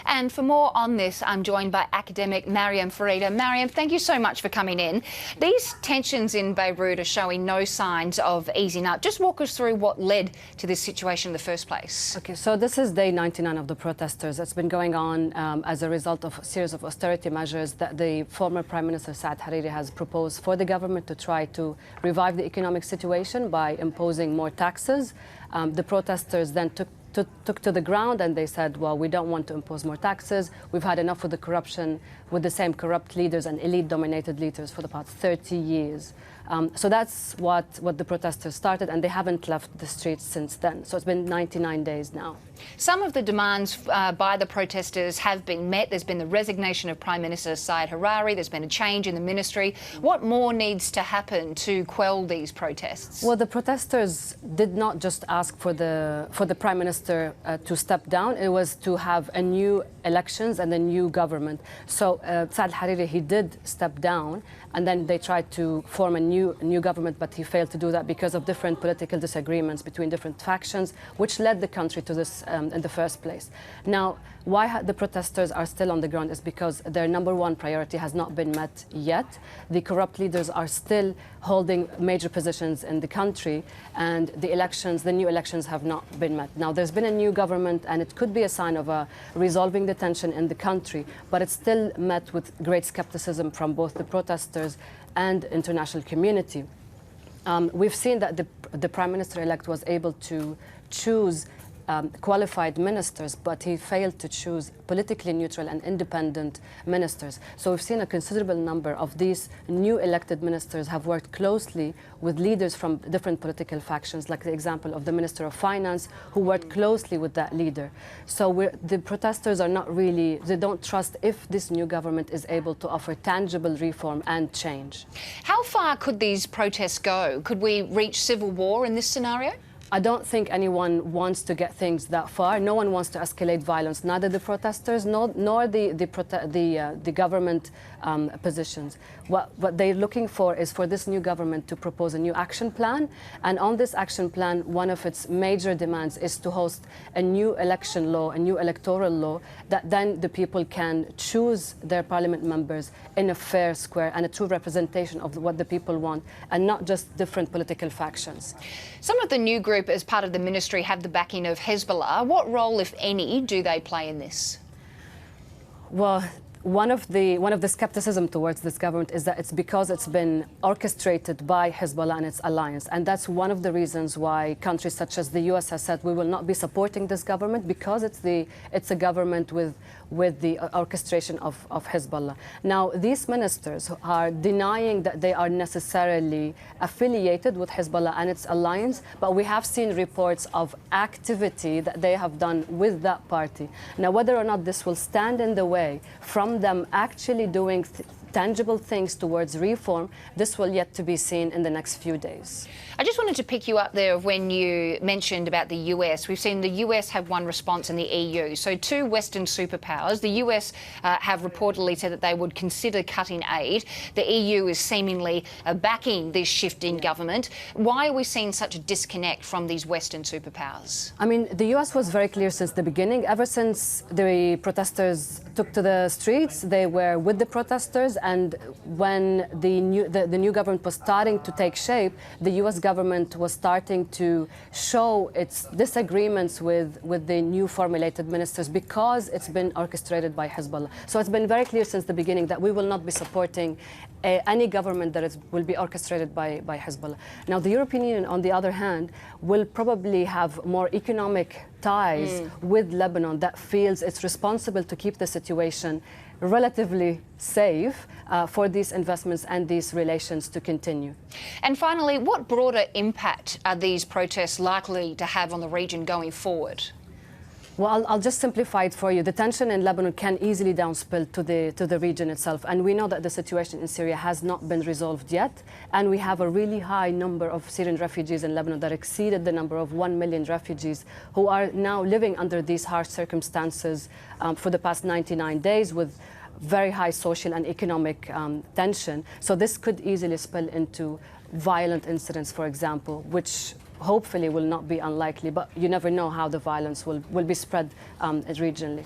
And for more on this, I'm joined by academic Mariam Farida. Mariam, thank you so much for coming in. These tensions in Beirut are showing no signs of easing up. Just walk us through what led to this situation in the first place. Okay, so this is day 99 of the protesters. It's been going on as a result of a series of austerity measures that the former Prime Minister Saad Hariri has proposed for the government to try to revive the economic situation by imposing more taxes. The protesters then took to the ground and they said, well, we don't want to impose more taxes. We've had enough of the corruption with the same corrupt leaders and elite-dominated leaders for the past 30 years. So that's what the protesters started, and they haven't left the streets since then. So it's been 99 days now. Some of the demands by the protesters have been met. There's been the resignation of Prime Minister Saad Hariri. There's been a change in the ministry. What more needs to happen to quell these protests? Well, the protesters did not just ask for the Prime Minister to step down. It was to have a new elections and a new government. So Saad Hariri, he did step down, and then they tried to form a new government, but he failed to do that because of different political disagreements between different factions, which led the country to this in the first place. Now, why the protesters are still on the ground is because their number one priority has not been met yet. The corrupt leaders are still holding major positions in the country, and the new elections have not been met. Now, there's been a new government, and it could be a sign of resolving the tension in the country, but it's still met with great skepticism from both the protesters and international community. We've seen that the Prime Minister-elect was able to choose qualified ministers, but he failed to choose politically neutral and independent ministers. So we've seen a considerable number of these new elected ministers have worked closely with leaders from different political factions, like the example of the Minister of Finance, who worked closely with that leader. So the protesters are not really, they don't trust if this new government is able to offer tangible reform and change. How far could these protests go? Could we reach civil war in this scenario? I don't think anyone wants to get things that far. No one wants to escalate violence, neither the protesters nor the government positions. What they're looking for is for this new government to propose a new action plan. And on this action plan, one of its major demands is to host a new election law, a new electoral law, that then the people can choose their parliament members in a fair, square, and a true representation of what the people want, and not just different political factions. Some of the new group as part of the ministry have the backing of Hezbollah. What role, if any, do they play in this? Well, one of the skepticism towards this government is that it's because it's been orchestrated by Hezbollah and its alliance. And that's one of the reasons why countries such as the US has said we will not be supporting this government, because it's a government with the orchestration of Hezbollah. Now, these ministers are denying that they are necessarily affiliated with Hezbollah and its alliance, but we have seen reports of activity that they have done with that party. Now, whether or not this will stand in the way from them actually doing tangible things towards reform, this will yet to be seen in the next few days. I just wanted to pick you up there when you mentioned about the US. We've seen the US have one response in the EU. So two Western superpowers. The US have reportedly said that they would consider cutting aid. The EU is seemingly backing this shift in government. Why are we seeing such a disconnect from these Western superpowers? I mean, the US was very clear since the beginning. Ever since the protesters took to the streets, they were with the protesters. And when the new government was starting to take shape, the US government was starting to show its disagreements with the new formulated ministers, because it's been orchestrated by Hezbollah. So it's been very clear since the beginning that we will not be supporting any government that will be orchestrated by Hezbollah. Now, the European Union, on the other hand, will probably have more economic ties with Lebanon, that feels it's responsible to keep the situation relatively safe for these investments and these relations to continue. And finally, what broader impact are these protests likely to have on the region going forward? Well, I'll just simplify it for you. The tension in Lebanon can easily downspill to the region itself. And we know that the situation in Syria has not been resolved yet. And we have a really high number of Syrian refugees in Lebanon that exceeded the number of 1 million refugees who are now living under these harsh circumstances for the past 99 days with very high social and economic tension. So this could easily spill into violent incidents, for example, which hopefully will not be unlikely, but you never know how the violence will be spread regionally.